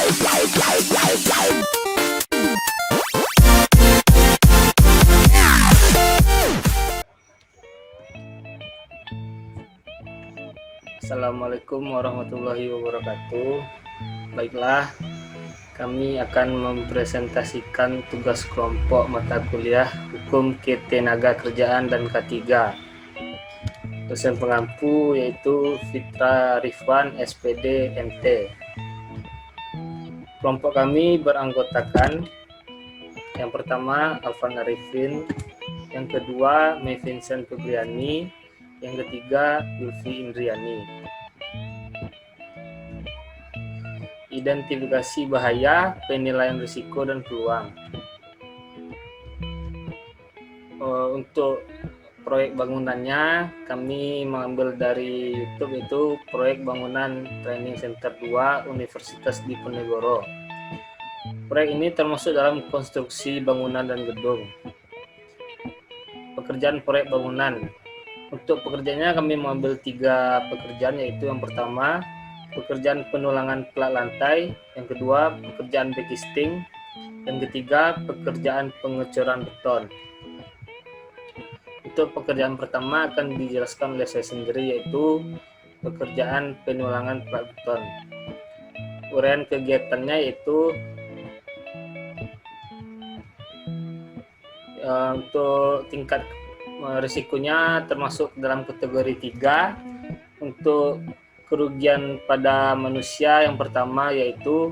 Assalamualaikum warahmatullahi wabarakatuh. Baiklah, kami akan mempresentasikan tugas kelompok mata kuliah Hukum Ketenaga-kerjaan dan K3. Dosen pengampu yaitu Fitra Rifwan, SPD, MT. Kelompok kami beranggotakan yang pertama Alvan Arifin, yang kedua Mei Vincent Febriani, yang ketiga Yulfi Indriani. Identifikasi bahaya, penilaian risiko dan peluang. Untuk proyek bangunannya kami mengambil dari YouTube, itu proyek bangunan Training Center 2 Universitas Diponegoro. Proyek ini termasuk dalam konstruksi bangunan dan gedung. Pekerjaan proyek bangunan. Untuk pekerjaannya kami mengambil 3 pekerjaan, yaitu yang pertama pekerjaan penulangan plat lantai, yang kedua pekerjaan backcasting, yang ketiga pekerjaan pengecoran beton. Untuk pekerjaan pertama akan dijelaskan oleh saya sendiri, yaitu pekerjaan penulangan plat beton. Uraian kegiatannya yaitu untuk tingkat risikonya termasuk dalam kategori 3. Untuk kerugian pada manusia yang pertama yaitu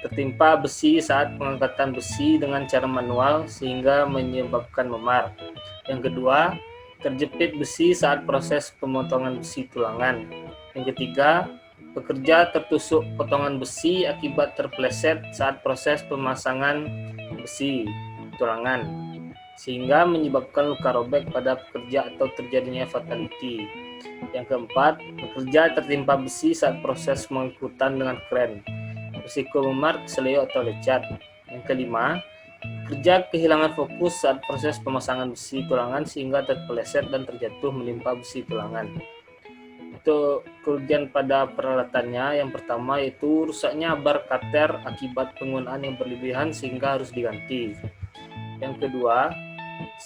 tertimpa besi saat pengangkatan besi dengan cara manual sehingga menyebabkan memar. Yang kedua, terjepit besi saat proses pemotongan besi tulangan. Yang ketiga, pekerja tertusuk potongan besi akibat terpeleset saat proses pemasangan besi tulangan sehingga menyebabkan luka robek pada pekerja atau terjadinya fatality. Yang keempat, pekerja tertimpa besi saat proses pengangkutan dengan kren. Risiko memar, keseleo atau lecet. Yang kelima, pekerja kehilangan fokus saat proses pemasangan besi tulangan sehingga terpeleset dan terjatuh menimpa besi tulangan. Untuk kerugian pada peralatannya, yang pertama yaitu rusaknya bar cutter akibat penggunaan yang berlebihan sehingga harus diganti. Yang kedua,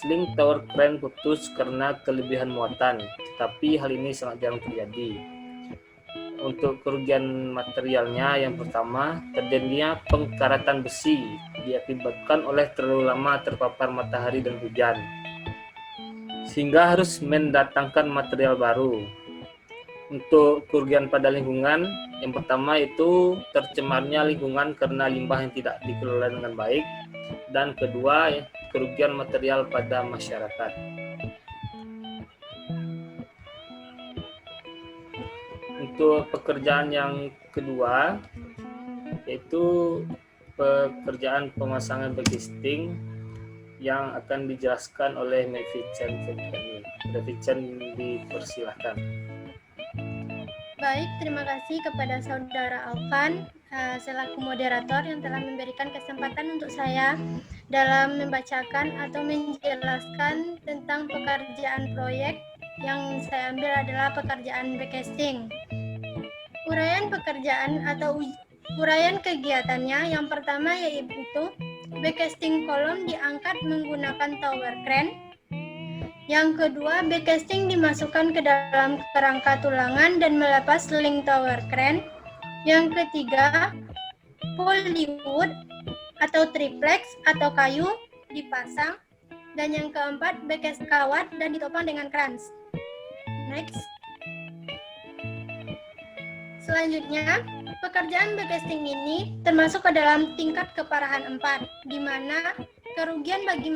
sling tower crane putus karena kelebihan muatan, tetapi hal ini sangat jarang terjadi. Untuk kerugian materialnya, yang pertama, terjadinya pengkaratan besi diakibatkan oleh terlalu lama terpapar matahari dan hujan, sehingga harus mendatangkan material baru. Untuk kerugian pada lingkungan, yang pertama itu tercemarnya lingkungan karena limbah yang tidak dikelola dengan baik, dan kedua, kerugian material pada masyarakat. Untuk pekerjaan yang kedua yaitu pekerjaan pemasangan backcasting yang akan dijelaskan oleh Mei Vincent Febriani. Vincent, dipersilahkan. Baik, terima kasih kepada Saudara Alvan selaku moderator yang telah memberikan kesempatan untuk saya dalam membacakan atau menjelaskan tentang pekerjaan proyek yang saya ambil adalah pekerjaan backcasting. Uraian pekerjaan atau uraian kegiatannya yang pertama yaitu backcasting kolom diangkat menggunakan tower crane. Yang kedua, backcasting dimasukkan ke dalam kerangka tulangan dan melepas sling tower crane. Yang ketiga, polywood atau triplex atau kayu dipasang. Dan yang keempat, backcasting kawat dan ditopang dengan krans. Next. Selanjutnya, pekerjaan backcasting ini termasuk ke dalam tingkat keparahan 4, di mana kerugian bagi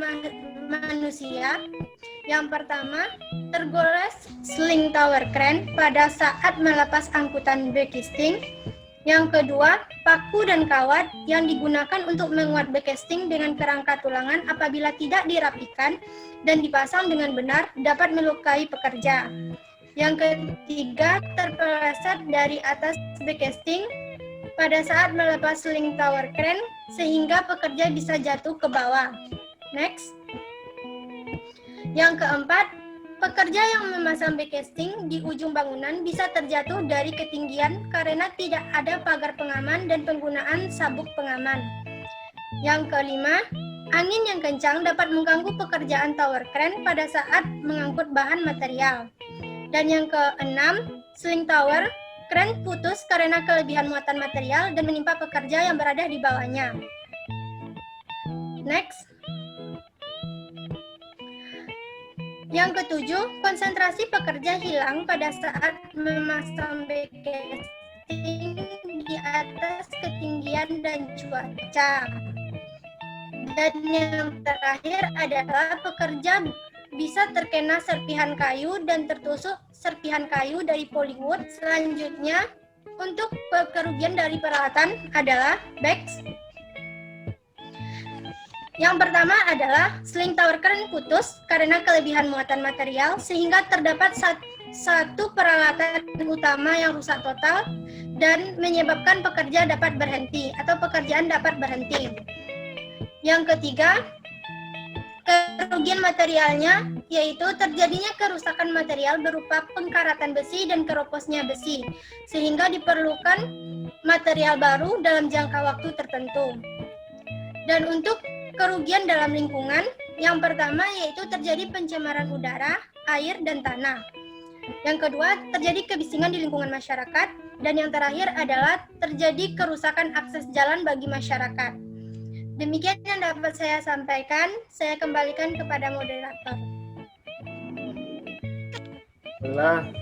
manusia yang pertama, tergores sling tower crane pada saat melepas angkutan backcasting. Yang kedua, paku dan kawat yang digunakan untuk menguat backcasting dengan kerangka tulangan apabila tidak dirapikan dan dipasang dengan benar dapat melukai pekerja. Yang ketiga, terpeleset dari atas backcasting pada saat melepas sling tower crane sehingga pekerja bisa jatuh ke bawah. Next. Yang keempat, Pekerja yang memasang backcasting di ujung bangunan bisa terjatuh dari ketinggian karena tidak ada pagar pengaman dan penggunaan sabuk pengaman. Yang kelima, angin yang kencang dapat mengganggu pekerjaan tower crane pada saat mengangkut bahan material. Dan yang keenam, sling tower crane putus karena kelebihan muatan material dan menimpa pekerja yang berada di bawahnya. Next. Yang ketujuh, konsentrasi pekerja hilang pada saat memasang backcasting di atas ketinggian dan cuaca. Dan yang terakhir adalah pekerja bisa terkena serpihan kayu dan tertusuk serpihan kayu dari polywood. Selanjutnya, untuk kerugian dari peralatan adalah bags. Yang pertama adalah sling tower crane putus karena kelebihan muatan material sehingga terdapat satu peralatan utama yang rusak total dan menyebabkan pekerja dapat berhenti atau pekerjaan dapat berhenti. Yang ketiga, kerugian materialnya yaitu terjadinya kerusakan material berupa pengkaratan besi dan keroposnya besi sehingga diperlukan material baru dalam jangka waktu tertentu. Dan untuk kerugian dalam lingkungan, yang pertama yaitu terjadi pencemaran udara, air, dan tanah. Yang kedua, terjadi kebisingan di lingkungan masyarakat. Dan yang terakhir adalah terjadi kerusakan akses jalan bagi masyarakat. Demikian yang dapat saya sampaikan. Saya kembalikan kepada moderator.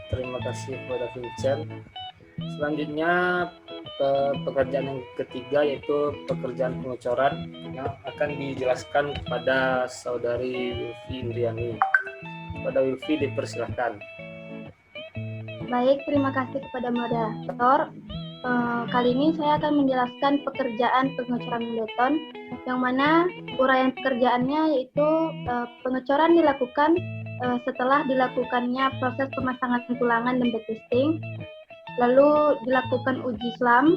Terima kasih kepada Vincent. Selanjutnya pekerjaan yang ketiga yaitu pekerjaan pengecoran yang akan dijelaskan kepada saudari Wilfi Indriani. Kepada Wilfi dipersilahkan. Baik, terima kasih kepada moderator. Kali ini saya akan menjelaskan pekerjaan pengecoran beton yang mana uraian pekerjaannya yaitu pengecoran dilakukan setelah dilakukannya proses pemasangan tulangan dan backcasting. Lalu dilakukan uji slam,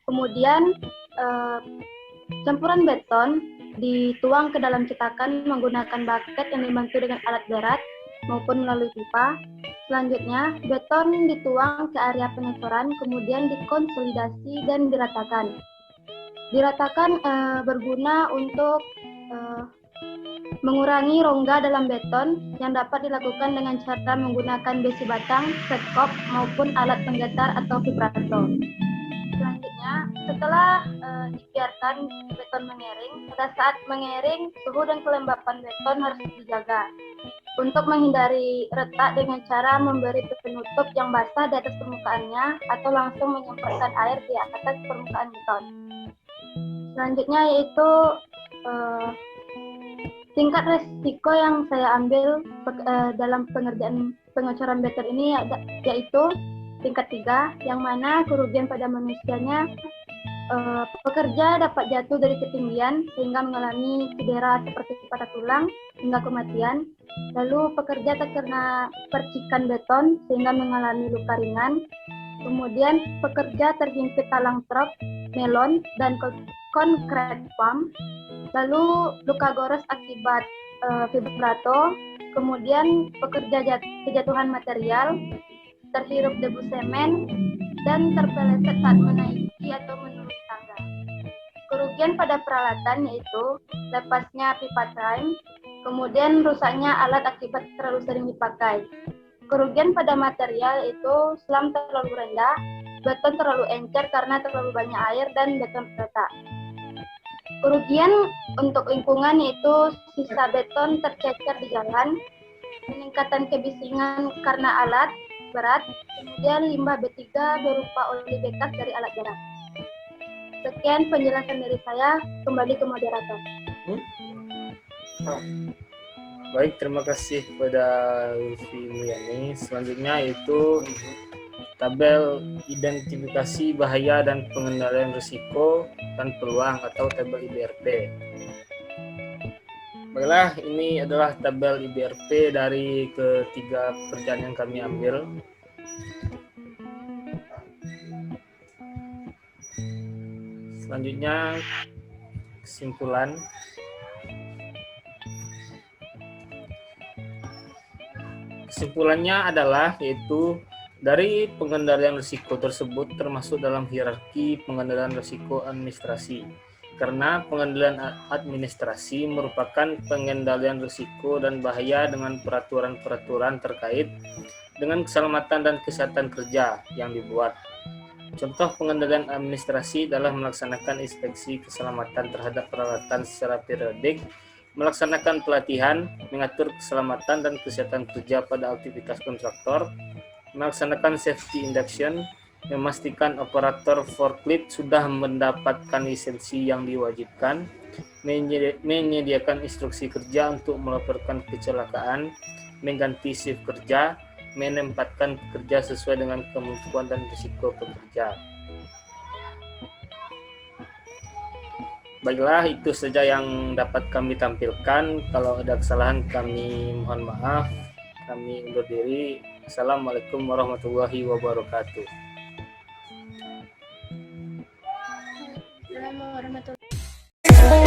kemudian campuran beton dituang ke dalam cetakan menggunakan bucket yang dibantu dengan alat berat maupun melalui pipa. Selanjutnya, beton dituang ke area pengecoran, kemudian dikonsolidasi dan diratakan. Diratakan berguna untuk mengurangi rongga dalam beton yang dapat dilakukan dengan cara menggunakan besi batang, setkop, maupun alat penggetar atau vibrato. Selanjutnya, setelah dibiarkan beton mengering, pada saat mengering, suhu dan kelembapan beton harus dijaga untuk menghindari retak dengan cara memberi penutup yang basah di atas permukaannya atau langsung menyemprotkan air di atas permukaan beton. Selanjutnya yaitu tingkat resiko yang saya ambil dalam pengerjaan pengecoran beton ini yaitu tingkat 3, yang mana kerugian pada manusianya pekerja dapat jatuh dari ketinggian sehingga mengalami cedera seperti patah tulang hingga kematian. Lalu pekerja terkena percikan beton sehingga mengalami luka ringan. Kemudian pekerja terhimpit talang truk, melon, dan concrete pump. Lalu luka gores akibat vibrato, kemudian pekerja kejatuhan material, terhirup debu semen, dan terpeleset saat menaiki atau menuruni tangga. Kerugian pada peralatan yaitu lepasnya pipa trim, kemudian rusaknya alat akibat terlalu sering dipakai. Kerugian pada material yaitu slam terlalu rendah, beton terlalu encer karena terlalu banyak air, dan beton retak. Kerugian untuk lingkungan yaitu sisa beton tercecer di jalan, peningkatan kebisingan karena alat berat, kemudian limbah B3 berupa oli bekas dari alat berat. Sekian penjelasan dari saya, kembali ke moderator. Baik, terima kasih kepada Wilfi Indriani. Selanjutnya yaitu tabel identifikasi bahaya dan pengendalian risiko dan peluang atau tabel IBRP. Baiklah, ini adalah tabel IBRP dari ketiga pekerjaan yang kami ambil. Selanjutnya kesimpulan. Kesimpulannya adalah yaitu dari pengendalian risiko tersebut termasuk dalam hierarki pengendalian risiko administrasi. Karena pengendalian administrasi merupakan pengendalian risiko dan bahaya dengan peraturan-peraturan terkait dengan keselamatan dan kesehatan kerja yang dibuat. Contoh pengendalian administrasi adalah melaksanakan inspeksi keselamatan terhadap peralatan secara periodik, melaksanakan pelatihan, mengatur keselamatan dan kesehatan kerja pada aktivitas kontraktor, melaksanakan safety induction, memastikan operator forklift sudah mendapatkan lisensi yang diwajibkan, menyediakan instruksi kerja untuk melaporkan kecelakaan, mengganti shift kerja, menempatkan pekerja sesuai dengan kemampuan dan risiko pekerja. Baiklah, itu saja yang dapat kami tampilkan. Kalau ada kesalahan kami mohon maaf. Kami undur diri. Assalamualaikum warahmatullahi wabarakatuh. Assalamualaikum warahmatullahi wabarakatuh.